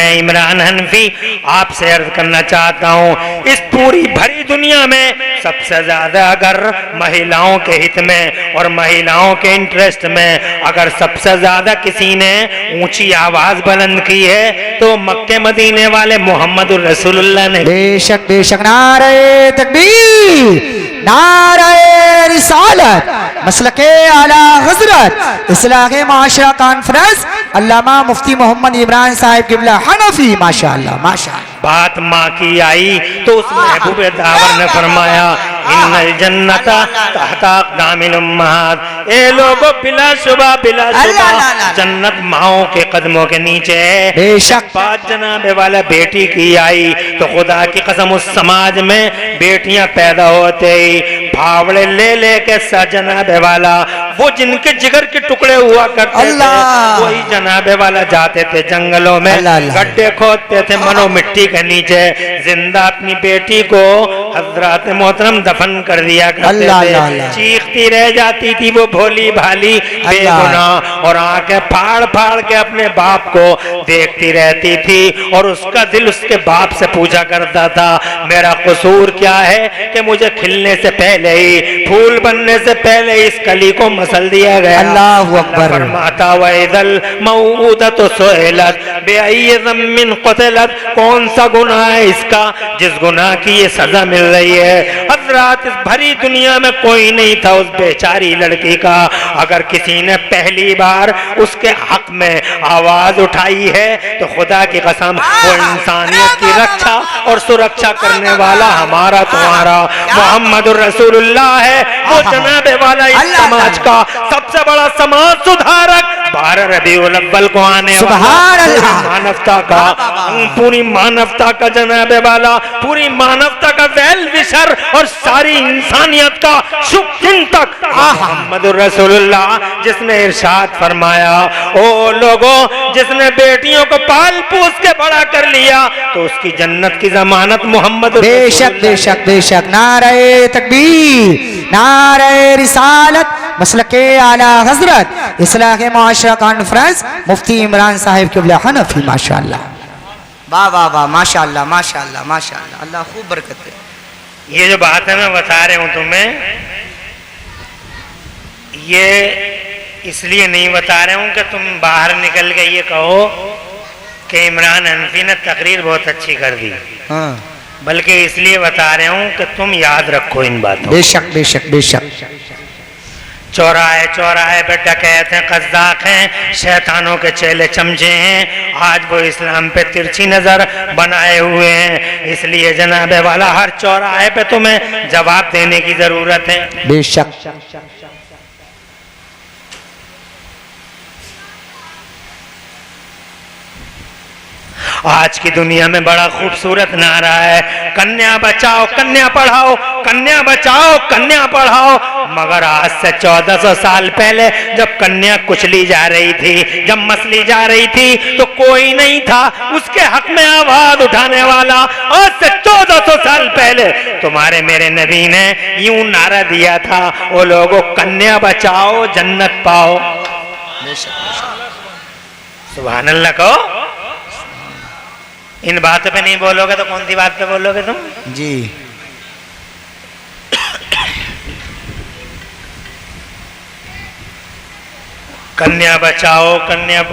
मैं इमरान हनफी आपसे अर्ज करना चाहता हूँ, इस पूरी भरी दुनिया में सबसे ज्यादा अगर महिलाओं के हित में और महिलाओं के इंटरेस्ट में अगर सबसे ज्यादा किसी ने ऊंची आवाज बुलंद की है तो मक्के मदीने वाले मोहम्मद रसूलुल्लाह ने। बेशक बेशक, नारे तकबीर, नारे रिसालत, मसलके आला हजरत इस्लाह माशरा कॉन्फ्रेंस अल्लामा मुफ्ती मोहम्मद इमरान साहिब किबला हनफी, माशाअल्लाह माशाअल्लाह। बात माँ की आई तो उस महबूब दावर ने फरमाया, इन्नल जन्नता तहता अक़दामिल उम्महात, ए लोगों बिलाशुबा बिलाशुबा जन्नत माओं के कदमों के नीचे है। बेशक। बात जनाबे वाला बेटी की आई तो खुदा की कसम उस समाज में बेटियां पैदा होते ही फावड़े ले लेके जनाबे वाला वो जिनके जिगर के टुकड़े हुआ करते थे वही जनाबे वाला जाते थे जंगलों में, गड्ढे खोदते थे मनो मिट्टी के नीचे, जिंदा अपनी बेटी को हजरत मोहतरम दफन कर दिया करते थे। चीखती रह जाती थी वो भोली भाली बेगुनाह और आंखें फाड़ फाड़ के अपने बाप को देखती रहती थी और उसका दिल उसके बाप से पूछा करता था, मेरा कसूर क्या है कि मुझे खिलने से पहले ही, फूल बनने से पहले इस कली को मसल दिया गया। अल्लाहु अकबर। फरमाता वइदल मऊदतु सुइलत बिअय्यि ज़म्बिन क़ुतिलत, कौन सा गुनाह है इसका जिस गुनाह की ये सजा मिल रही है। हज़रात इस भरी दुनिया में कोई नहीं था उस बेचारी लड़की का, अगर किसी ने पहली बार उसके हक में आवाज उठाई है तो खुदा की कसम वो इंसानियत की रक्षा और सुरक्षा करने वाला हमारा तुम्हारा मोहम्मद रसूलुल्लाह है। वो जनाबे वाला इस समाज का सबसे बड़ा समाज सुधारक 12 रबीउल अव्वल को आने वाला मानवता का, पूरी मानवता का जनाबे वाला, पूरी मानवता का वेल विशर और सारी इंसानियत का शुभ चिंतक मोहम्मद रसूलुल्लाह, जिसने इरशाद फरमाया, ओ लोगों जिसने बेटियों को पाल पोस के बड़ा कर लिया तो उसकी जन्नत की जमानत मोहम्मद। बेशक बेशक बेशक, नारे तकबीर, नारे रिसालत, मसलके आला हजरत इस्लाह माशरा कॉन्फ्रेंस मुफ्ती इमरान साहिब किबला हनफी, माशाअल्लाह। वाह वाह वाह, माशाअल्लाह माशाअल्लाह माशाअल्लाह, अल्लाह खूब बरकत दे। ये जो बात है मैं बता रहा हूं तुम्हें, ये इसलिए नहीं बता रहा हूं कि तुम बाहर निकल के ये कहो कि इमरान हनफी ने तकरीर बहुत अच्छी कर दी, बल्कि इसलिए बता रहा हूं कि तुम याद रखो इन बातों। बेशक बेशक बेशक। चौराहे चौराहे पे डकैत हैं, कज़्ज़ाक़ हैं, शैतानों के चेले चमचे हैं, आज वो इस्लाम पे तिरछी नजर बनाए हुए हैं, इसलिए जनाबे वाला हर चौराहे पे तुम्हें जवाब देने की जरूरत है। बेशक। आज की दुनिया में बड़ा खूबसूरत नारा है, कन्या बचाओ कन्या पढ़ाओ, कन्या बचाओ कन्या पढ़ाओ, मगर आज से 1400 साल पहले जब कन्या कुचली जा रही थी, जब मसली जा रही थी तो कोई नहीं था उसके हक में आवाज उठाने वाला। आज से 1400 साल पहले तुम्हारे मेरे नबी ने यूं नारा दिया था, वो लोगों कन्या बचाओ जन्नत पाओ। सुभान अल्लाह कहो। इन बातों पे नहीं बोलोगे तो कौन सी बात पे बोलोगे तुम जी। कन्या बचाओ कन्या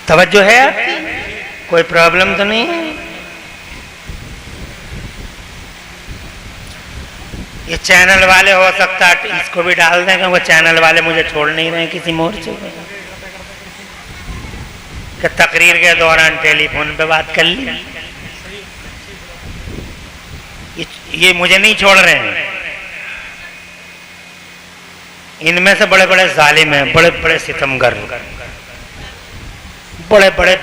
तवज्जो है आपकी, कोई प्रॉब्लम तो नहीं है। ये चैनल वाले हो सकता है इसको भी डाल दें, क्योंकि चैनल वाले मुझे छोड़ नहीं रहे किसी मोर्चे पे कि तकरीर के दौरान टेलीफोन पे बात कर ली। ये मुझे नहीं छोड़ रहे हैं। इनमें से बड़े बड़े जालिम हैं, बड़े बड़े सितमगर, बड़े बड़े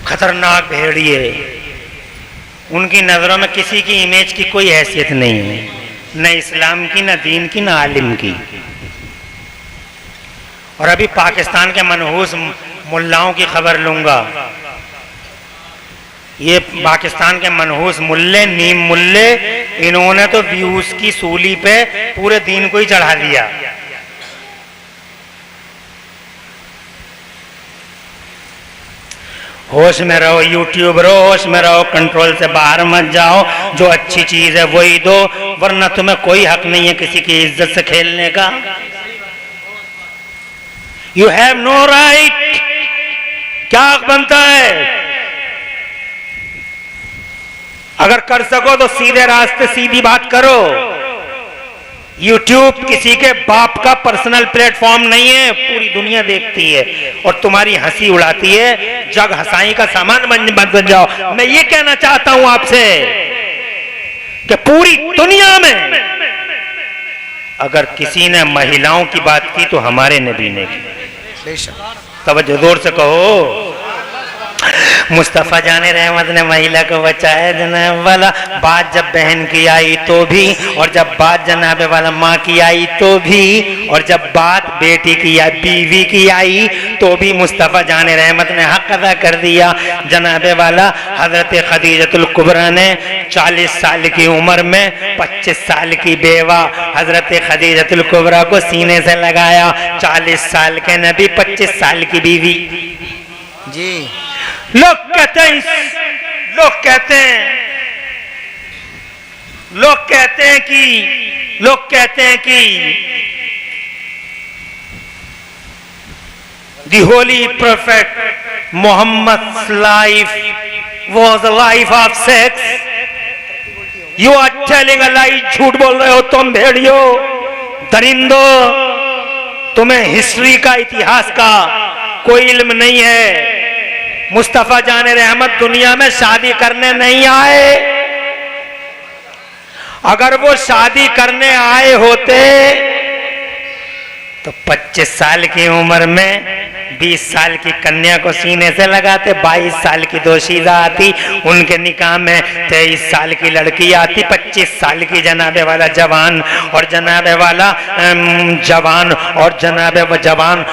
खतरनाक भेड़िए, उनकी नजरों में किसी की इमेज की कोई हैसियत नहीं है, न इस्लाम की, न दीन की, न आलिम की। और अभी पाकिस्तान के मनहूस मुल्लाओं की खबर लूंगा। ये पाकिस्तान के मनहूस मुल्ले, नीम मुल्ले, इन्होंने तो व्यूज की सूली पे पूरे दीन को ही चढ़ा दिया। होश में रहो यूट्यूबरो, होश में रहो, कंट्रोल से बाहर मत जाओ। जो अच्छी चीज है वही दो, वरना तुम्हें कोई हक नहीं है किसी की इज्जत से खेलने का। You have no right. क्या हक बनता है? अगर कर सको तो सीधे रास्ते सीधी बात करो। YouTube किसी के बाप का पर्सनल प्लेटफॉर्म नहीं है, पूरी दुनिया देखती है और तुम्हारी हंसी उड़ाती है। जग हंसाई का सामान बन जाओ। मैं ये कहना चाहता हूं आपसे कि पूरी दुनिया में अगर किसी ने महिलाओं की बात की तो हमारे नबी ने की। तवज्जो जोर से कहो। मुस्तफ़ा जाने रहमत ने महिला को बचाया जनाब वाला। बात जब बहन की आई तो भी, और जब बात जनाब वाला माँ की आई तो भी, और जब बात बेटी की या बीवी की आई तो भी मुस्तफ़ा जाने रहमत ने हक अदा कर दिया। जनाब वाला हजरत खदीजतुल कुबरा ने 40 साल की उम्र में 25 साल की बेवा हजरत खदीजतुल कुबरा को सीने से लगाया। 40 साल के नबी, 25 साल की बीवी जी। लोग कहते हैं कि the holy prophet Muhammad's life was a life of sex. You are telling a lie. झूठ बोल रहे हो तुम भेड़ियो, दरिंदो। तुम्हें हिस्ट्री का, इतिहास का कोई इल्म नहीं है। मुस्तफ़ा जाने रहमत दुनिया में शादी करने नहीं आए। अगर वो शादी करने आए होते तो 25 साल की उम्र में 20 साल की कन्या को सीने से लगाते। 22 साल की दोशीदा आती, उनके निकाह में 23 साल की लड़की आती। 25 साल की जनाबे वाला जवान और जनाबे वाला जवान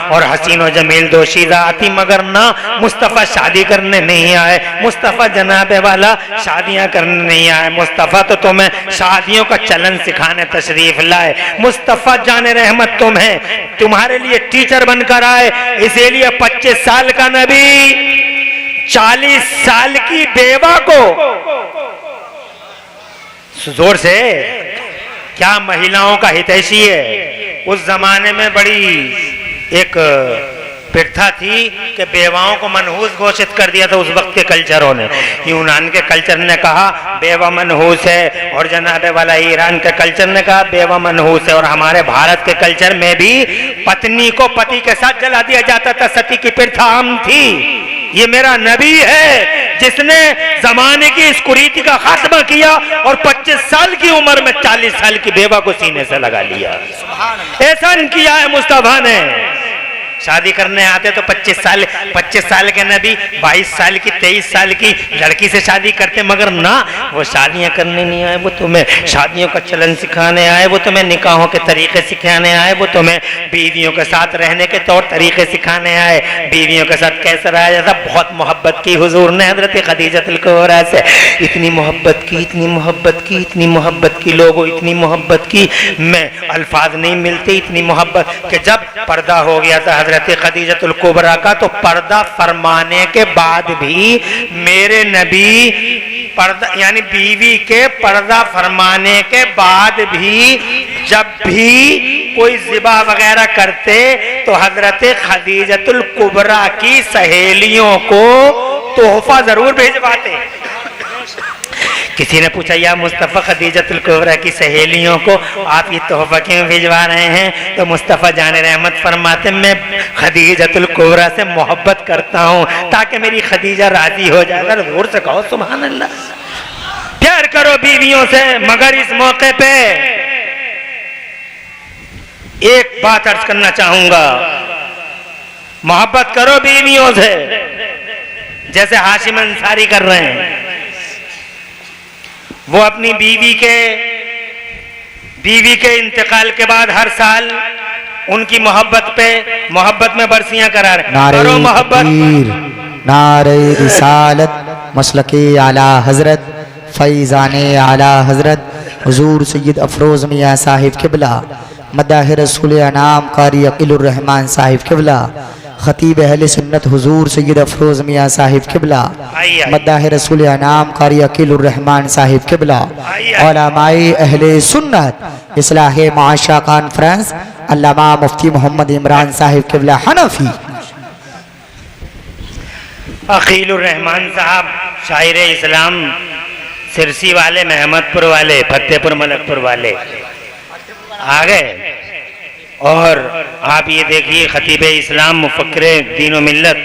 और हसीन और जमील दोशीदा आती। मगर ना, मुस्तफ़ा शादी करने नहीं आए। मुस्तफ़ा जनाबे वाला शादियां करने नहीं आए। मुस्तफ़ा तो तुम्हें शादियों का चलन सिखाने तशरीफ लाए। मुस्तफ़ा जाने रहमत तुम्हारे लिए टीचर बनकर आए। इसीलिए 25 साल का नबी 40 साल की बेवा को जोर से, क्या महिलाओं का हितैषी है। उस जमाने में बड़ी एक प्रथा थी कि बेवाओं को मनहूस घोषित कर दिया था उस वक्त के कल्चरों ने। यूनान के कल्चर ने कहा बेवा मनहूस है, और जनाबे वाला ईरान के कल्चर ने कहा बेवा मनहूस है, और हमारे भारत के कल्चर में भी पत्नी को पति के साथ जला दिया जाता था। सती की प्रथा आम थी। ये मेरा नबी है जिसने जमाने की इस कुरीति का खात्मा किया और 25 साल की उम्र में 40 साल की बेवा को सीने से लगा लिया। एहसान किया है मुस्तफा ने। शादी करने आते तो 25 साल के नबी 22 साल की 23 साल की लड़की से शादी करते, मगर ना, वो शादियां करने नहीं आए। वो तुम्हें शादियों का चलन सिखाने आए, वो तुम्हें निकाहों के तरीके सिखाने आए, वो तुम्हें बीवियों के साथ रहने के तौर तरीके सिखाने आए। बीवियों के साथ कैसे रहा जाता। बहुत मोहब्बत की हुजूर ने हजरत खदीजतुल कुबरा से, इतनी मोहब्बत की, इतनी मोहब्बत की, इतनी मोहब्बत की, लोगों इतनी मोहब्बत की, मैं अल्फाज नहीं मिलते, इतनी मोहब्बत कि जब पर्दा हो गया था हजरत खदीजतुल कुबरा का, तो पर्दा फरमाने के बाद भी मेरे नबी पर्दा, यानी बीवी के पर्दा फरमाने के बाद भी जब भी कोई ज़िबा वगैरह करते तो हजरत खदीजतुल कुबरा की सहेलियों को तोहफा जरूर भेजवाते। किसी ने पूछा या मुस्तफ़ा खदीजतुल कुबरा की सहेलियों को आप ये तोहफा क्यों भिजवा रहे हैं? तो मुस्तफ़ा जाने रहमत फरमाते मैं खदीजतुल कुबरा से मोहब्बत करता हूँ ताकि मेरी खदीजा राजी हो जाए। जोर से कहो सुभान अल्लाह। प्यार करो बीवियों से, मगर इस मौके पे एक बात अर्ज करना चाहूंगा, मोहब्बत करो बीवियों से जैसे हाशिम अंसारी कर रहे हैं। वो अपनी बीवी के इंतकाल के बाद हर साल उनकी मोहब्बत पे मोहब्बत में बरसियां करा रहे। नारे करो मोहब्बत। तकबीर, नारे रिसालत, मसलके आला हजरत, फैज़ाने आला हजरत हुजूर सैयद अफरोज मियाँ साहिब किबला, मदाह रसूल अनाम कारी अकीलुर रहमान साहिब किबला, खतीब अहले सुन्नत हुजूर सैयद अफरोज मियाँ साहिब किबला, मदाह रसूल अनाम कारी अकीलुर रहमान साहिब किबला, उलमाए अहले सुन्नत इस्लाह माशरा कॉन्फ्रेंस अल्लामा मुफ्ती मोहम्मद इमरान साहिब किबला हनफी। अकीलुर रहमान साहब शायर इस्लाम, सिरसी वाले, महमदपुर वाले, फतेहपुर मलकपुर वाले आ गए। और आप ये देखिए खतीब इस्लाम, मुफक्किर दीन व मिल्लत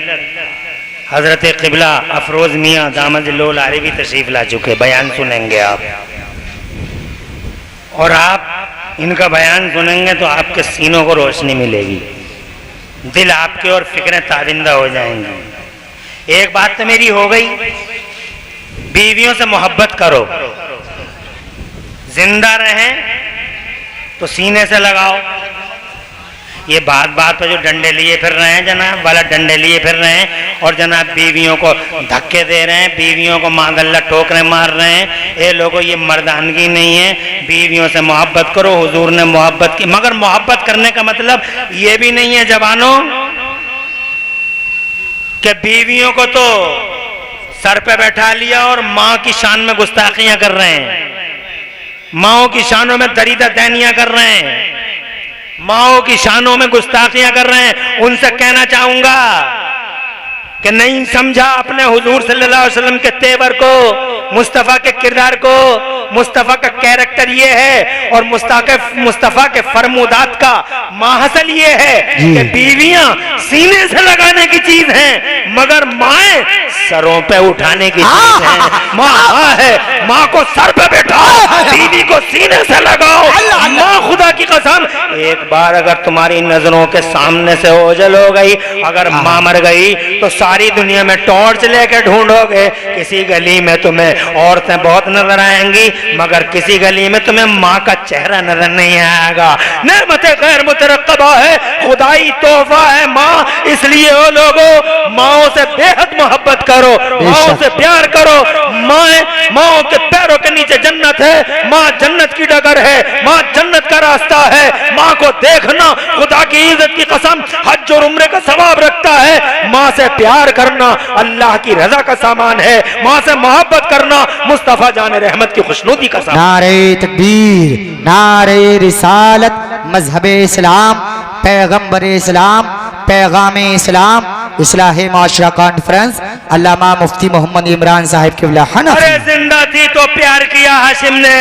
हजरत क़िबला अफरोज मियाँ दामद लोल आरवी तशरीफ ला चुके। बयान सुनेंगे आप, और आप इनका बयान सुनेंगे तो आपके सीनों को रोशनी मिलेगी, दिल आपके और फिक्रें ताबिंदा हो जाएंगी। एक बात तो मेरी हो गई, बीवियों से मोहब्बत करो, जिंदा रहें तो सीने से लगाओ। ये बात बात पर जो डंडे लिए फिर रहे हैं जनाब वाला, डंडे लिए फिर रहे हैं और जनाब बीवियों को धक्के दे रहे हैं, बीवियों को मादल्ला ठोकरे मार रहे हैं। ये लोगों, ये मर्दानगी नहीं है। बीवियों से मोहब्बत करो, हुजूर ने मोहब्बत की, मगर मोहब्बत करने का मतलब ये भी नहीं है जवानों कि बीवियों को तो सर पे बैठा लिया और माँ की शान में गुस्ताखियां कर रहे हैं, माओ की शानों में दरीदा दैनियां कर रहे हैं, माओ की शानों में गुस्ताखियां कर रहे हैं। उनसे कहना चाहूंगा कि नहीं समझा अपने हुजूर सल्लल्लाहु अलैहि वसल्लम के तेवर को, मुस्तफ़ा के किरदार को। मुस्तफ़ा का कैरेक्टर ये है और मुस्तफ़ा के फरमूदात का माहसल ये है कि बीवियां सीने से लगाने की चीज हैं, मगर माए सरों पे उठाने की चीज है। माँ है, माँ को सर पे बैठाओ, बीवी को सीने से लगाओ। माँ खुदा की कसम, एक बार अगर तुम्हारी नजरों के सामने से ओझल हो गई, अगर माँ मर गई तो सारी दुनिया में टॉर्च लेके ढूंढोगे। किसी गली में तुम्हें औरतें बहुत नजर आएंगी, मगर किसी गली में तुम्हें माँ का चेहरा नजर नहीं आएगा। नेमत गैर मुतरक्कबा है, खुदाई तोहफा है माँ। इसलिए वो लोगों, माओ से बेहद मोहब्बत करो, माओ से प्यार करो। माओ के पैरों के नीचे जन्नत है, माँ जन्नत की डगर है, माँ जन्नत का रास्ता है। माँ को देखना खुदा की इज्जत की कसम हज और उम्रे का सवाब रखता है। माँ से प्यार करना अल्लाह की रजा का सामान है। माँ से मोहब्बत करना मुस्तफा जाने रहमत की खुशनुदी का सामान। नारे तकबीर, नारे रिसालत, मजहब इस्लाम, पैगंबर इस्लाम, पैगाम इस्लाम, इस्लाह माशरा कॉन्फ्रेंस अल्लामा मुफ्ती मोहम्मद इमरान साहिब किबला हनफी। अरे जिंदा थी तो प्यार किया हाशिम ने,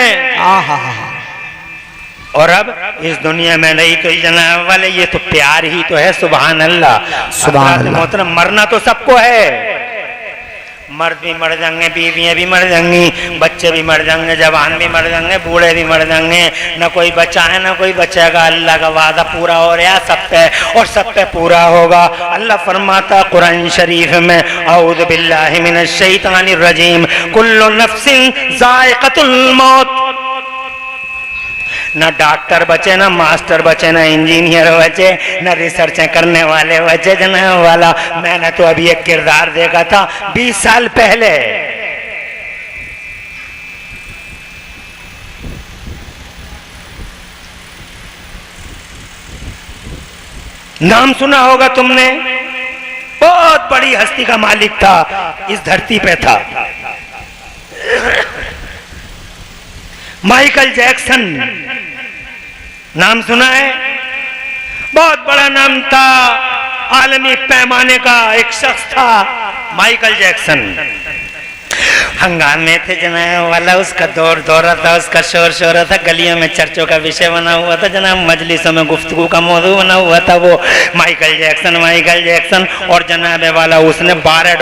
और अब इस दुनिया में नहीं तो जनाब वाले, ये तो प्यार ही तो है। सुभान अल्लाह, सुभान अल्लाह। मोहतरम, मरना तो सबको है, मर्द भी मर जाएंगे, बीवियां भी मर जाएंगी, बच्चे भी मर जाएंगे, जवान भी मर जाएंगे, बूढ़े भी मर जाएंगे। न कोई बच्चा है न कोई बचेगा। अल्लाह का वादा पूरा हो रहा सब पे, और सब पे पूरा होगा। अल्लाह फरमाता कुरान शरीफ में, औज़ु बिल्लाहि मिनश शैतानिर रजीम, कुल्लु नफ्सिन ज़ाइक़तुल मौत। न डॉक्टर बचे, न मास्टर बचे, न इंजीनियर बचे, न रिसर्च करने वाले बचे जनाब वाला। मैंने तो अभी एक किरदार देखा था 20 साल पहले, नाम सुना होगा तुमने, बहुत बड़ी हस्ती का मालिक था, इस धरती पे था, माइकल जैक्सन। नाम सुना है? बहुत बड़ा नाम था, आलमी पैमाने का एक शख्स था माइकल जैक्सन। हंगामे थे जनाब वाला, उसका दौर दौरा था, उसका शोर शोरा था, गलियों में चर्चों का विषय बना हुआ था जनाब, मजलिसों में गुफ्तगू का मौजू बना हुआ था वो माइकल जैक्सन, माइकल जैक्सन। और जनाब वाला उसने 12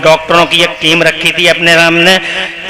डॉक्टरों की एक टीम रखी थी अपने सामने।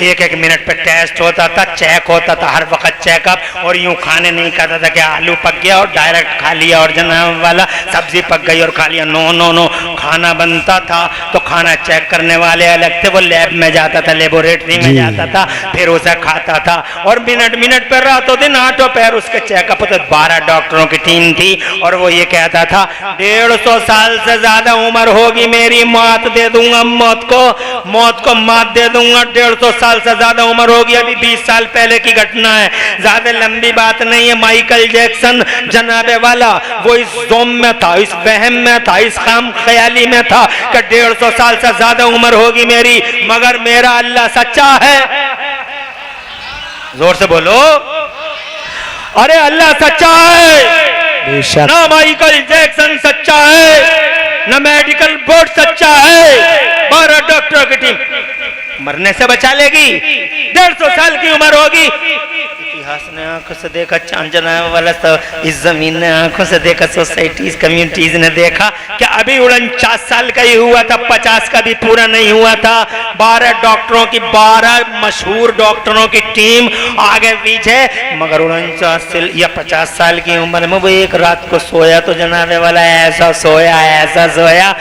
एक एक मिनट पे टेस्ट होता था, चेक होता था, हर वक्त चेकअप। और यूं खाने नहीं करता था कि आलू पक गया और डायरेक्ट खा लिया, और जनाब वाला सब्जी पक गई और खा लिया। नो नो नो, खाना बनता था तो खाना चेक करने वाले अलग थे, वो लैब में जाता था, लेबोरेटरी में जाता था, फिर उसे खाता था। और मिनट मिनट पर, रातों दिन हाथों पैर उसके चेकअप होते। 12 डॉक्टरों की टीम थी और वो ये कहता था 150 साल से ज्यादा उम्र होगी मेरी, मौत दे दूंगा, मौत को मात दे दूंगा। 150 साल से ज्यादा उम्र होगी, अभी 20 साल पहले की घटना है, ज्यादा लंबी बात नहीं है। माइकल जैक्सन जनाबे वाला वो इस जोम में था, इस वहम में था, इस खाम ख्याली में था कि 150 साल से ज्यादा उम्र होगी मेरी, मगर मेरा अल्लाह सच्चा है। जोर से बोलो, अरे अल्लाह सच्चा है, ना माइकल जैक्सन सच्चा है, ना मेडिकल बोर्ड सच्चा है। 12 डॉक्टरों की टीम मरने से बचा लेगी। 150 साल की उम्र होगी, इतिहास ने आंखों से देखा, चांदना वाला सब इस जमीन ने आंखों से देखा, सोसाइटीज कम्युनिटीज ने देखा कि अभी 49 साल का ही हुआ था, 50 का भी पूरा नहीं हुआ था। 12 डॉक्टरों की, 12 मशहूर डॉक्टरों की टीम आगे पीछे, मगर 49 या 50 साल की उम्र में वो एक रात को सोया तो जनाबे वाला ऐसा सोया, ऐसा सोया,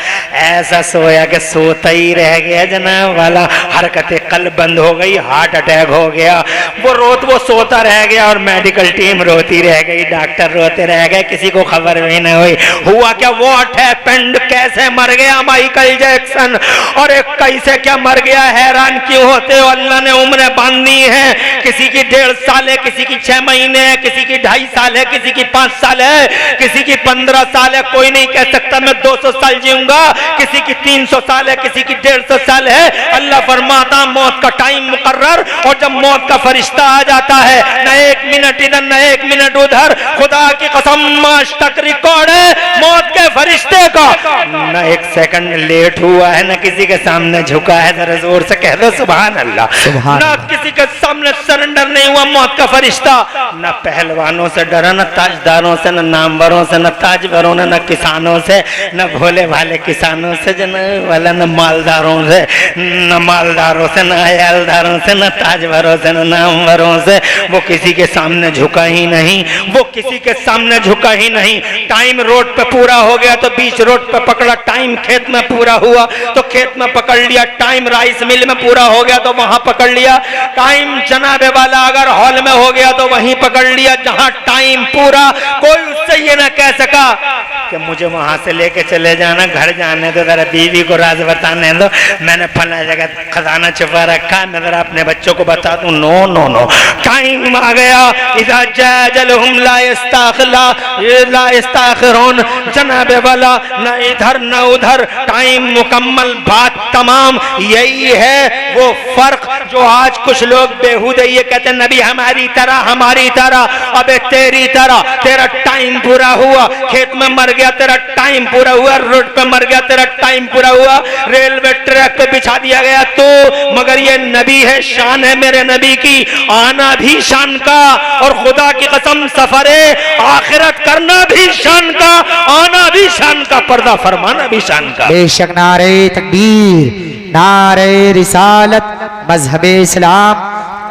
ऐसा सोया कि सोता ही रह गया जनाब वाला। हरकतें कल्ब बंद हो गई, हार्ट अटैक हो गया। वो सोता रह गया और मेडिकल टीम रोती रह गई, डॉक्टर रोते रह गए, किसी को खबर भी नहीं हुई। हुआ क्या, व्हाट हैपेंड, कैसे मर गया माइकल जैक्सन, और एक कैसे क्या मर गया, हैरान क्यों होते हो? अल्लाह ने उम्रें बांधी है, किसी की 1.5 साल है, किसी की 6 महीने है, किसी की 2.5 साल है, किसी की 5 साल है, किसी की 15 साल है। कोई नहीं कह सकता मैं 200 साल जीऊंगा, किसी की 300 साल है, किसी की 150 साल है। अल्लाह फरमाता मौत का टाइम मुकर्रर, और जब मौत का फरिश्ता आ जाता है, न 1 मिनट इधर न 1 मिनट उधर, खुदा की कसम आज तक रिकॉर्ड है मौत के फरिश्ते का, न 1 सेकंड लेट हुआ है, न किसी के सामने झुका है। जरा जोर से कह दो सुभान अल्लाह। न किसी के सामने सरेंडर नहीं हुआ मौत का फरिश्ता, न पहलवानों से डरा, न ताजदारों से, न नामवरों से, न ताजवरों ने, न किसानों से, न भोले भाले किसानों से वाला, न मालदारों से, न मालदारों से, न अयालदारों से, न ताजवरों से, न नामवरों से। वो किसी के सामने झुका ही नहीं, वो किसी के सामने झुका ही नहीं। टाइम रोड पे पूरा हो गया तो बीच रोड पे पकड़ा, टाइम खेत में पूरा हुआ तो खेत में पकड़ लिया, टाइम राइस मिल में पूरा हो गया तो वहां पकड़ लिया, टाइम जनाबे वाला अगर हॉल में हो गया तो वहीं पकड़ लिया जहां टाइम पूरा। कोई उससे ये ना कह सका कि मुझे वहां से लेके चले जाना, घर जाने दो, जरा बीवी को राज बताने दो, मैंने फला जगह खजाना छुपा रखा है, मैं जरा अपने बच्चों को बता दूं। नो नो नो, टाइम आ गया। इज़ा जाजलहुम ला यस्ताखिरून, जनाबे वाला न इधर न उधर, टाइम मुकम्मल, बात तमाम। यही है वो फर्क जो आज कुछ लोग बेहुदे ये कहते नबी हमारी तरह, हमारी तरह। अबे तेरी तरह, तेरा टाइम पूरा हुआ, खेत में मर गया तेरा टाइम पूरा हुआ, रोड पे मर गया तेरा टाइम पूरा हुआ, रेलवे ट्रैक पे बिछा दिया गया तो, मगर ये नबी है, शान है मेरे नबी की, आना भी शान का, और खुदा की कसम सफरे आखिरत करना भी शान का, आना भी शान का, पर्दा फरमाना भी शान का। बेशक नारे तकबीर, नारे रिसालत, मजहब इस्लाम,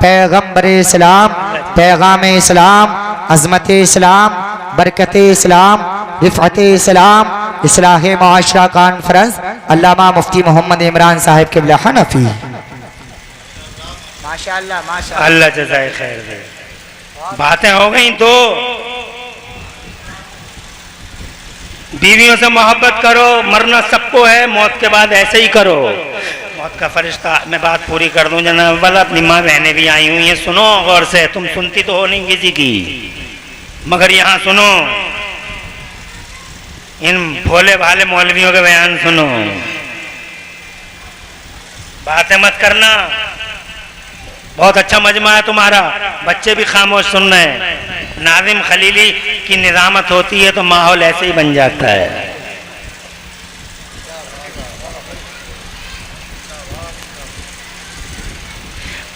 पैगंबर इस्लाम, पैगाम इस्लाम, अजमत इस्लाम, बरकत इस्लाम, रिफ़अत इस्लाम, इस्लाह मुआशरा कॉन्फ्रेंस, अल्लामा मुफ्ती मोहम्मद इमरान साहिब क़िबला हनफी। माशाअल्लाह माशाअल्लाह, अल्लाह जज़ाए खैर दे। बातें हो गई तो बीवियों से मोहब्बत करो, मरना सबको है, मौत के बाद ऐसे ही करो। मौत का फरिश्ता, मैं बात पूरी कर दूं जनाब वाला, अपनी माँ बहनें भी आई हुई हैं, सुनो गौर से। तुम सुनती तो हो नहीं किसी की, मगर यहाँ सुनो, इन भोले भाले मौलवियों के बयान सुनो, बातें मत करना। बहुत अच्छा मजमा है तुम्हारा, बच्चे भी खामोश सुन रहे हैं। नाज़िम खलीली की निज़ामत होती है तो माहौल ऐसे ही बन जाता है।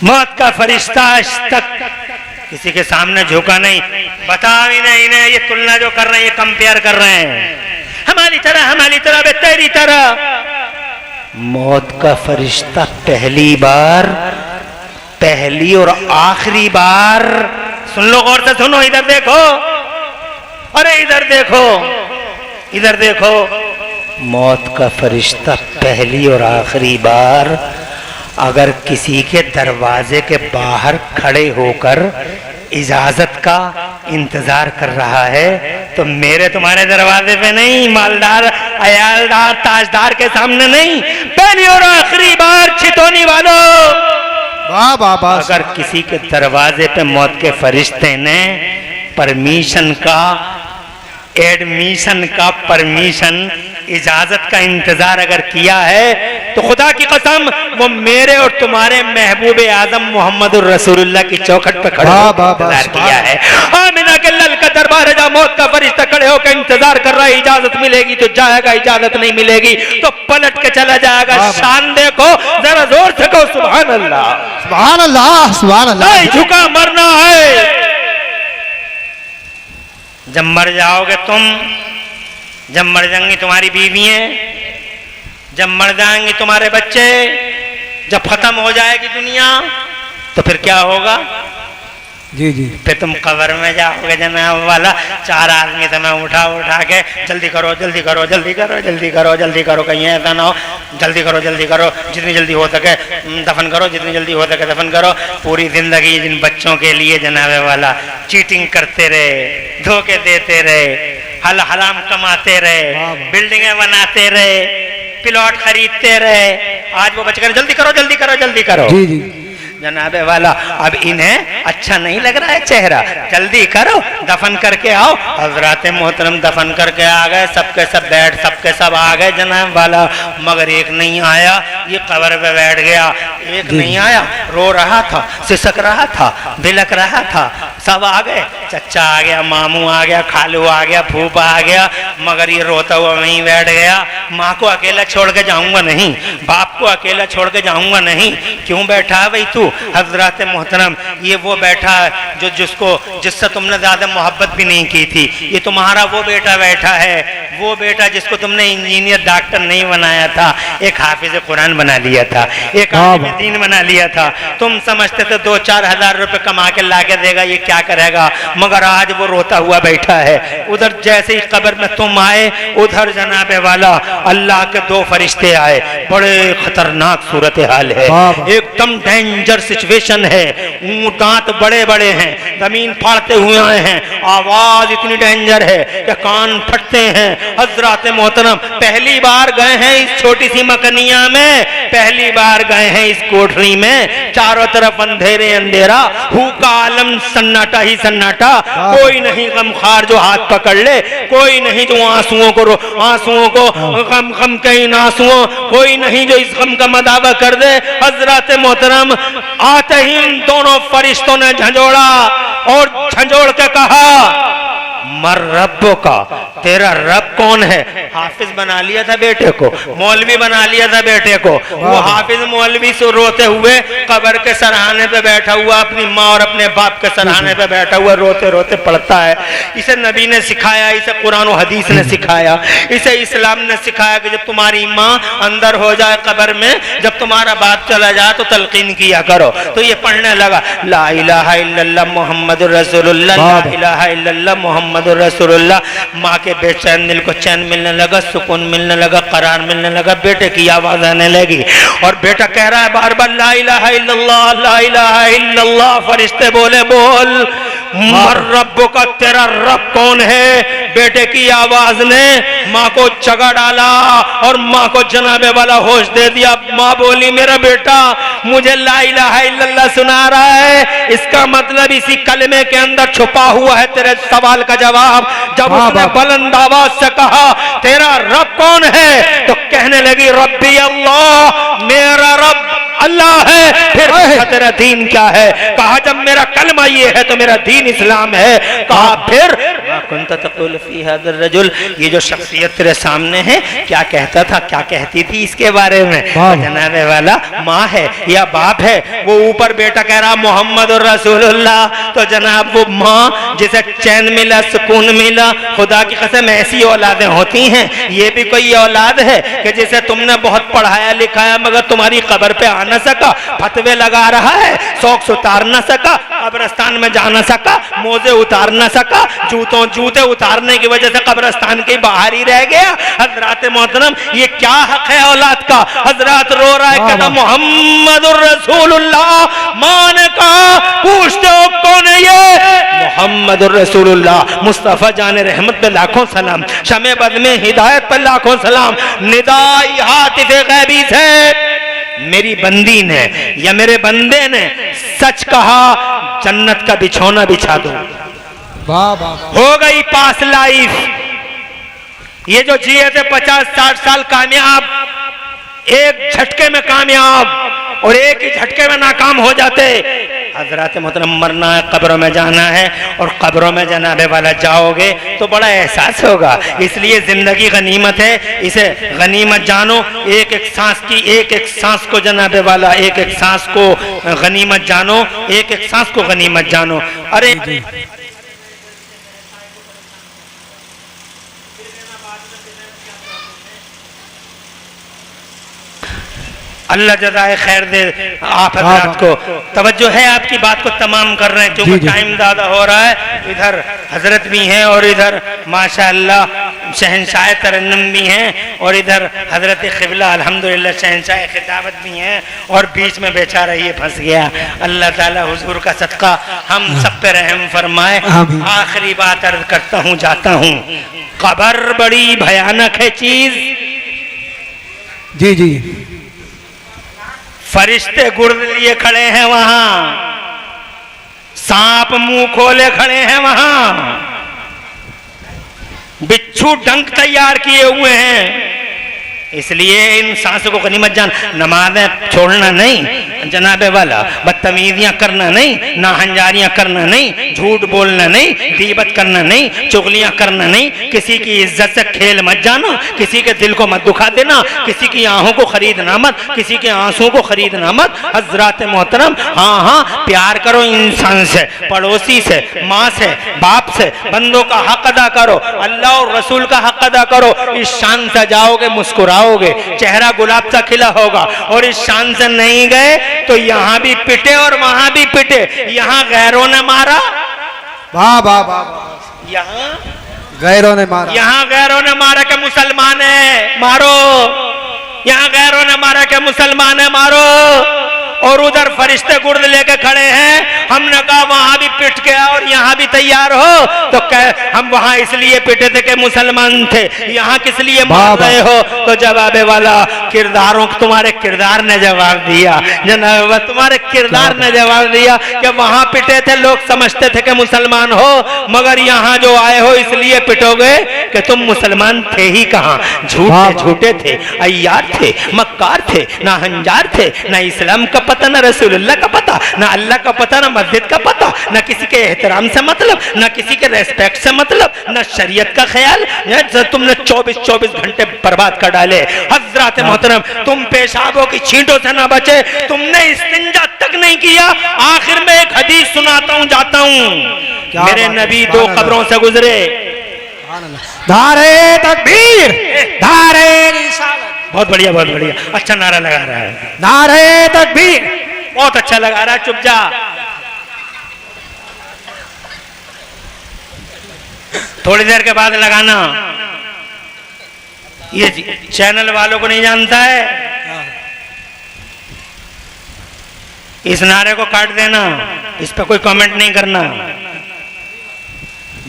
मौत का फरिश्ता आज तक किसी के सामने झुका नहीं, बता भी नहीं, इन्हें ये तुलना जो कर रहे हैं, ये कंपेयर कर रहे हैं, हमारी तरह बे तेरी तरह। मौत का फरिश्ता पहली बार पहली और आखिरी बार, सुन लो गौर से सुनो, इधर देखो, अरे इधर देखो, इधर देखो, मौत का फरिश्ता पहली और आखिरी बार अगर किसी के दरवाजे के बाहर खड़े होकर इजाजत का इंतजार कर रहा है तो मेरे तुम्हारे दरवाजे पे नहीं, मालदार अयालदार ताजदार के सामने नहीं, पहली और आखिरी बार छितोनी वालों, वाह वाह वाह, अगर किसी के दरवाजे पे मौत के फरिश्ते ने परमिशन का, एडमिशन का, परमिशन, इजाजत का इंतजार अगर किया है तो खुदा की कसम वो मेरे और तुम्हारे महबूब आजम मोहम्मद रसूलुल्लाह की चौखट पे खड़े होकर इंतजार किया है। आमिना के लल का दरबार है, जहाँ मौत का फरिश्ता खड़े होकर इंतजार कर रहा है, इजाजत मिलेगी तो जाएगा, इजाजत नहीं मिलेगी तो पलट के चला जाएगा। शान देखो, जरा जोर से कहो सुभान अल्लाह, सुभान अल्लाह, सुभान अल्लाह। झुका मरना है, जब मर जाओगे तुम, जब मर जाएंगी तुम्हारी बीवियां, जब मर जाएंगे तुम्हारे बच्चे, जब खत्म हो जाएगी दुनिया तो फिर क्या होगा? जी जी, फिर तुम कब्र में जाओगे जनाब वाला, चार आदमी तुम्हें उठा उठा के जल्दी करो जल्दी करो जल्दी करो जल्दी करो जल्दी करो, कहीं ऐसा ना हो, जल्दी करो जल्दी करो, जितनी जल्दी हो सके दफन करो, जितनी जल्दी हो सके दफन करो। पूरी जिंदगी जिन बच्चों के लिए जनाब वाला चीटिंग करते रहे, धोखे देते रहे, हराम कमाते रहे, बिल्डिंगें बनाते रहे, प्लॉट खरीदते रहे, आज वो बच्चे करें जल्दी करो जल्दी करो जल्दी करो। जी जी जनाबे वाला अब इन्हें अच्छा नहीं लग रहा है चेहरा, जल्दी करो दफन करके आओ। हजरात मोहतरम दफन करके आ गए, सबके सब बैठ, सबके सब आ गए जनाब वाला, मगर एक नहीं आया, ये कब्र पे बैठ गया, एक नहीं आया, रो रहा था, सिसक रहा था, बिलक रहा था, सब आ गए, चचा आ गया, मामू आ गया, खालू आ गया, फूफा आ गया, मगर ये रोता हुआ वहीं बैठ गया। माँ को अकेला छोड़ के जाऊंगा नहीं, बाप को अकेला छोड़ के जाऊंगा नहीं। क्यों बैठा है भाई तू? हजरत मोहतरम ये वो बैठा है जो जिससे तुमने ज्यादा मोहब्बत भी नहीं की थी, ये तुम्हारा वो बेटा बैठा है, वो बेटा जिसको तुमने इंजीनियर डॉक्टर नहीं बनाया था, एक हाफिज कुरान बना लिया था, एक आलिम दीन बना लिया था। तुम समझते थे 2-4 हजार रुपए कमा के ला के देगा, ये क्या करेगा, मगर आज वो रोता हुआ बैठा है। उधर जैसे ही कब्र में तुम आए, उधर जनाबे वाला अल्लाह के 2 फरिश्ते आए, बड़े खतरनाक सूरत हाल है, एकदम डेंजर सिचुएशन है, दांत बड़े बड़े हैं, जमीन फाड़ते हुए आए हैं, आवाज इतनी डेंजर है कि कान फटते हैं। हजरत मोहतरम पहली बार गए हैं इस छोटी सी मकनिया में, पहली बार गए हैं इस कोठरी में, चारों तरफ अंधेरे अंधेरा, हु का आलम सन्नाटा ही सन्नाटा, कोई नहीं गमखार जो हाथ पकड़ ले, कोई नहीं जो आंसुओं को गम के इन आंसुओं, कोई नहीं जो इस गम का मदावा कर दे। हजरत मोहतरम आते ही इन दोनों फरिश्तों ने झंझोड़ा और झंझोड़ के कहा, मर रब्बो का, तेरा रब कौन है? हाफिज बना लिया था बेटे को, मौलवी बना लिया था बेटे को, वो हाफिज मौलवी से रोते हुए कब्र के सराहने पे बैठा हुआ, अपनी माँ और अपने बाप के सराहने पे बैठा हुआ रोते रोते पड़ता है। इसे नबी ने सिखाया, इसे कुरान और हदीस ने सिखाया, इसे इस्लाम ने सिखाया कि जब तुम्हारी माँ अंदर हो जाए कब्र में, जब तुम्हारा बाप चला जाए तो तलकीन किया करो। तो ये पढ़ने लगा, ला इलाहा इल्लल्लाह मुहम्मदुर रसूलुल्लाह, ला इलाहा इल्लल्लाह मुहम्मदुर रसूलुल्लाह। माँ के बेचैन दिल को चैन मिलने लगा, सुकून मिलने लगा, करार मिलने लगा, बेटे की आवाज आने लगी और बेटा कह रहा है बार बार ला इलाहा इल्लल्लाह, ला इलाहा इल्लल्लाह। फरिश्ते बोले बोल मर रब्बो का, तेरा रब कौन है? बेटे की आवाज ने माँ को जगा डाला और माँ को जनाबे वाला होश दे दिया। माँ बोली मेरा बेटा मुझे ला इलाहा इल्लल्लाह सुना रहा है, इसका मतलब इसी कलमे के अंदर छुपा हुआ है तेरे सवाल का जवाब। जब उसने बुलंद आवाज से कहा तेरा रब कौन है, तो कहने लगी रब्बी अल्लाह, मेरा रब अल्लाह है। फिर तेरा दीन क्या है? कहा जब मेरा कलमा ये है तो मेरा दीन इस्लाम है। कहा फिर कुंत तक़ूल फ़ी हाज़ा रजुल, ये जो शख्सियत तेरे सामने है क्या कहता था, क्या कहती थी इसके बारे में? तो जनाबे वाला माँ है या बाप है, वो ऊपर बेटा कह रहा मोहम्मदुर रसूलुल्लाह, तो जनाब वो माँ जिसे चैन मिला, सुकून मिला, खुदा की कसम ऐसी औलादें होती हैं। ये भी कोई औलाद है कि जिसे तुमने बहुत पढ़ाया लिखाया मगर तुम्हारी कब्र पे आ न सका, फतवे लगा रहा है, सॉक्स उतार न सका, कब्रिस्तान में जा न सका, मोजे उतार न सका, जूते उतारने की वजह से कब्रिस्तान के बाहर ही रह गया। हजरत मोहतरम ये क्या हक है औलाद का? हजरत रो रहा है, कहता मोहम्मदुर रसूलुल्लाह। मां ने कहा पूछते हो कौन है ये? मोहम्मदुर रसूलुल्लाह, मुस्तफा जाने रहमत पे लाखों सलाम, शमे बद में हिदायत पर लाखों सलाम। निदाई हातिफ़े गैबी से मेरी बंदी ने या मेरे बंदे ने सच कहा, जन्नत का बिछौना बिछा दो। हो गई पास लाइफ। ये जो जिए थे 50-60 साल कामयाब, एक झटके में कामयाब और एक ही झटके में नाकाम हो जाते। हजरत मोहतरम मरना है, कब्रों में जाना है, और कब्रों में जनाबे वाला जाओगे तो बड़ा एहसास होगा। इसलिए जिंदगी गनीमत है, इसे गनीमत जानो। एक एक सांस की, एक एक सांस को जनाबे वाला, एक एक सांस को गनीमत जानो, एक एक सांस को गनीमत जानो। अरे अल्लाह जज़ाए खैर दे आप हजरात को। तवज्जो है आपकी बात को तमाम कर रहे हैं क्योंकि टाइम ज़्यादा हो रहा है। इधर हजरत भी हैं और इधर माशाअल्लाह शहंशाह तरन्नुम भी हैं और इधर हजरत क़िबला अल्हम्दुलिल्लाह शहंशाह खिताबत भी हैं और बीच में बेचारा ये फंस गया। अल्लाह ताला हुजूर का सदका हम सब पे रहम फरमाए। आखिरी बात अर्ज करता हूँ, जाता हूँ। कब्र बड़ी भयानक है चीज। जी जी, फरिश्ते गुर्द लिए खड़े हैं वहां, सांप मुंह खोले खड़े हैं वहां, बिच्छू डंक तैयार किए हुए हैं। इसलिए इन सांसों को गनीमत जान। नमाज़ें छोड़ना नहीं जनाबे वाला, बदतमीजियां करना नहीं, नाहंजारियां करना नहीं, झूठ बोलना नहीं, गीबत करना नहीं, चुगलियां करना नहीं, किसी की इज्जत से खेल मत जाना, किसी के दिल को मत दुखा देना, किसी की आहों को खरीदना मत, किसी के आंसुओं को खरीदना मत। हजरात मोहतरम, हाँ प्यार करो इंसान से, पड़ोसी से, माँ से, बाप से, बंदों का हक अदा करो, अल्लाह और रसूल का हक अदा करो। इस शान से जाओगे, मुस्कुराओगे, चेहरा गुलाब सा खिला होगा। और इस शान से नहीं गए तो यहाँ भी पिटे और वहां भी पिटे। यहाँ गैरों ने मारा, वाह वाह वाह, यहाँ गैरों ने मारा, यहाँ गैरों ने मारा के मुसलमान है मारो, यहाँ गैरों ने मारा के मुसलमान है मारो। और उधर फरिश्ते गुर्द लेके खड़े हैं। हमने कहा वहां भी पिट के और यहाँ भी तैयार हो, तो हम वहां इसलिए पिटे थे कि मुसलमान थे, यहाँ किस लिए मार रहे हो? तो जवाब वाला किरदारों, तुम्हारे किरदार ने जवाब दिया जनाब, तुम्हारे किरदार ने जवाब दिया कि वहां पिटे थे, लोग समझते थे कि मुसलमान हो, मगर यहाँ जो आए हो इसलिए पिटोगे कि तुम मुसलमान थे ही कहाँ। झूठे थे, अय्यार थे, मक्कार थे, ना हंजार थे, ना इस्लाम का पता, ना रसूलुल्लाह का पता, ना अल्लाह का पता, ना मस्जिद का पता, ना किसी के एहतराम से मतलब, ना किसी के रेस्पेक्ट से मतलब, ना शरीयत का ख्याल। तुमने 24 घंटे बर्बाद कर डाले। हजरत मोहतरम, तुम पेशाबों की छींटों से ना बचे, तुमने इस्तिंजा तक नहीं किया। आखिर में एक हदीस सुनाता हूँ, जाता हूँ। मेरे नबी 2 कब्रों से गुजरे। नारे तकबीर, नारे रिसालत। बहुत बढ़िया, बहुत बढ़िया, अच्छा नारा लगा रहा है। नारे तकबीर, बहुत अच्छा लगा रहा है। चुप जा, थोड़ी देर के बाद लगाना। ये चैनल वालों को नहीं जानता है, इस नारे को काट देना, इस पर कोई कमेंट नहीं करना।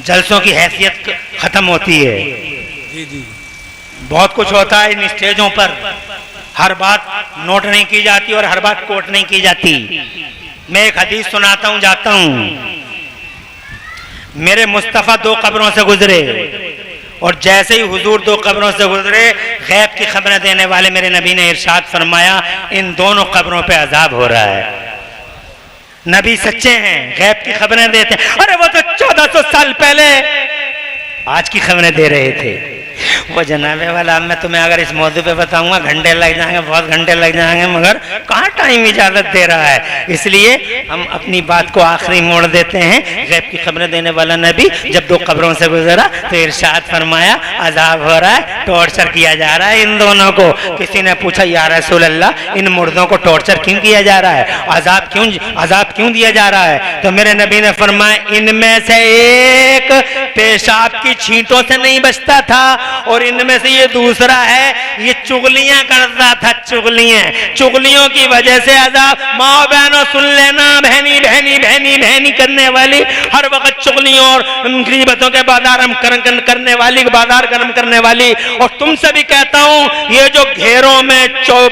जलसों की हैसियत खत्म होती है। बहुत कुछ होता है इन स्टेजों पर, हर बात नोट नहीं की जाती और हर बात कोट नहीं की जाती। मैं एक हदीस सुनाता हूं, जाता हूं। मेरे मुस्तफ़ा 2 कब्रों से गुजरे और जैसे ही हुजूर 2 कब्रों से गुजरे, गैब की खबरें देने वाले मेरे नबी ने इरशाद फरमाया, इन दोनों कब्रों पे अजाब हो रहा है। नबी सच्चे हैं, गैब की खबरें देते हैं। अरे वो तो 1400 साल पहले आज की खबरें दे रहे थे। वो जनाबे वाला, मैं तुम्हें अगर इस मौजू पे बताऊंगा घंटे लग जाएंगे, बहुत घंटे लग जाएंगे, मगर कहाँ टाइम इजाजत दे रहा है। इसलिए हम अपनी बात को आखिरी मोड़ देते हैं। गैब की खबरें देने वाला नबी जब दो कब्रों से गुजरा तो इरशाद फरमाया अजाब हो रहा है, टॉर्चर किया जा रहा है इन दोनों को। किसी ने पूछा या रसूल अल्लाह, इन मुर्दों को टॉर्चर क्यों किया जा रहा है, अजाब क्यों दिया जा रहा है? तो मेरे नबी ने फरमाया इनमें से एक पेशाब की छींटों से नहीं बचता था और इनमें से ये दूसरा है, ये चुगलियां करता था, चुगलियों की वजह से अजाब। माँ बहनों सुन लेना, बहनी बहनी बहनी बहनी करने वाली, हर वक्त चुगलियों और गीबतों के बाजार करने वाली, बाजार गर्म करने वाली। और तुमसे भी कहता हूं, ये जो घेरों में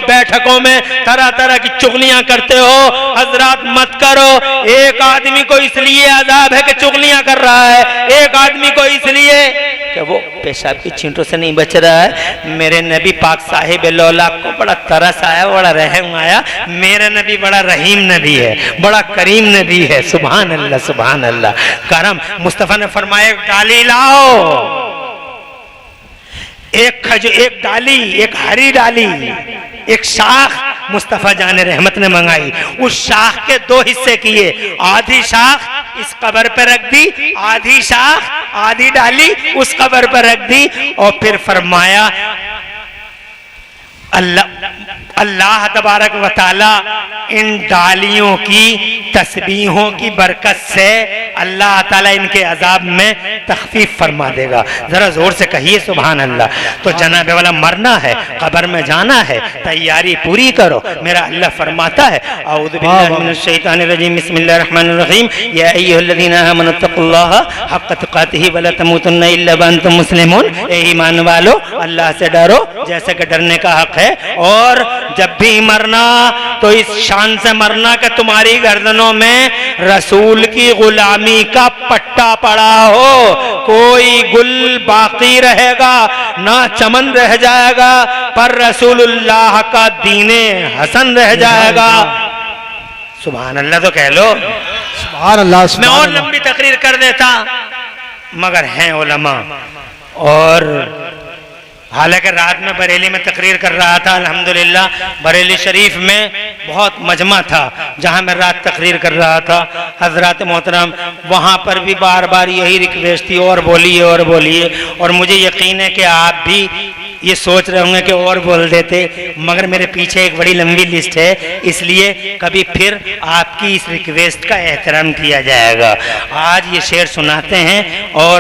बैठकों में तरह तरह की चुगलियां करते हो, हजरात मत करो। एक आदमी को इसलिए अजाब है कि चुगलियां कर रहा है, एक आदमी को इसलिए कि वो पेशाब की छींटों से नहीं बच रहा है। मेरे नबी पाक साहिब लौला को बड़ा तरस आया, बड़ा रहम आया। मेरा नबी बड़ा रहीम नबी है, बड़ा करीम नबी है। सुभान अल्लाह, सुभान अल्लाह। करम मुस्तफा ने फरमाया डाली लाओ, एक डाली, एक हरी डाली, एक शाख मुस्तफा जाने रहमत ने मंगाई। उस शाख के दो हिस्से किए, आधी शाख इस कब्र पर रख दी, आधी शाख आधी डाली उस कब्र पर रख दी। और फिर फरमाया अल्लाह तबारक व तआला इन डालियों की तस्बीहों की बरकत से अल्लाह ताला इनके अजाब में तखफीफ फरमा देगा। जरा जोर से कहिए सुभान अल्लाह। तो जनाबे वाला मरना है, कब्र में जाना है, तैयारी पूरी करो। मेरा अल्लाह फरमाता है औज़ु बिल्लाहि मिनश शैतानिर रजीम, बिस्मिल्लाहिर रहमानिर रहीम, या अय्युहल्लज़ीना आमनु तक़ुल्लाह हक़्क़ तुक़ातिही व ला तमूतुन्ना इल्ला व अंतुम मुस्लिमून। ए ईमान वालो, अल्लाह से डरो जैसे कि डरने का हक है। और जब भी मरना तो इस शान से मरना कि तुम्हारी गर्दनों में रसूल की गुलामी का पट्टा पड़ा हो, कोई गुल बाकी रहेगा ना चमन रह जाएगा, पर रसूलुल्लाह का दीने हसन रह जाएगा। सुभान अल्लाह तो कह लो। सुभान अल्लाह। मैं और लंबी तकरीर कर देता मगर हैं उलमा। और हालांकि रात में बरेली में तकरीर कर रहा था, अल्हम्दुलिल्लाह बरेली शरीफ में बहुत मजमा था जहां मैं रात तकरीर कर रहा था। हजरत मोहतरम वहां पर भी बार बार यही रिक्वेस्ट थी, और बोलिए और बोलिए। और मुझे यकीन है कि आप भी ये सोच रहे होंगे कि और बोल देते, मगर मेरे पीछे एक बड़ी लंबी लिस्ट है, इसलिए कभी फिर आपकी इस रिक्वेस्ट का एहतराम किया जाएगा। आज ये शेर सुनाते हैं और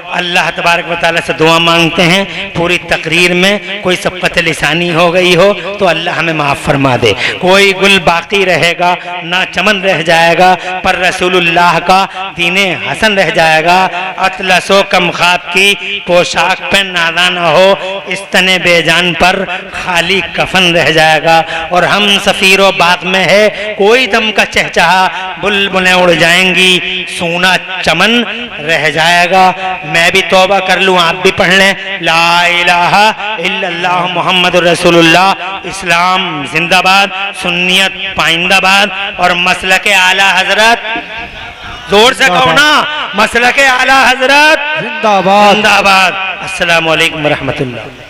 अल्लाह तबारक व तआला से दुआ मांगते हैं पूरी तकरीर में कोई सबकत लिसानी हो गई हो तो अल्लाह हमें माफ़ फरमा दे। कोई गुल बाकी रहेगा ना चमन रह जाएगा, पर रसूलुल्लाह का दीने हसन रह जाएगा। अतलसो कम ख्वाब की पोशाक पे नादा न हो, इस तने बेजान पर खाली कफन रह जाएगा। और हम सफीरो बाग में है, कोई दम का चहचहा, बुलबुलें उड़ जाएंगी, सोना चमन रह जाएगा। मैं भी तौबा कर लूं, आप भी पढ़ लें, ला इलाहा इल्लल्लाह मुहम्मदुर रसूलुल्लाह। इस्लाम जिंदाबाद, सुन्नियत पाइंदाबाद और मसलक आला हजरत, जोर से कहो ना, मसलक आला हजरत जिंदाबाद जिंदाबाद। अस्सलामु अलैकुम व रहमतुल्लाह।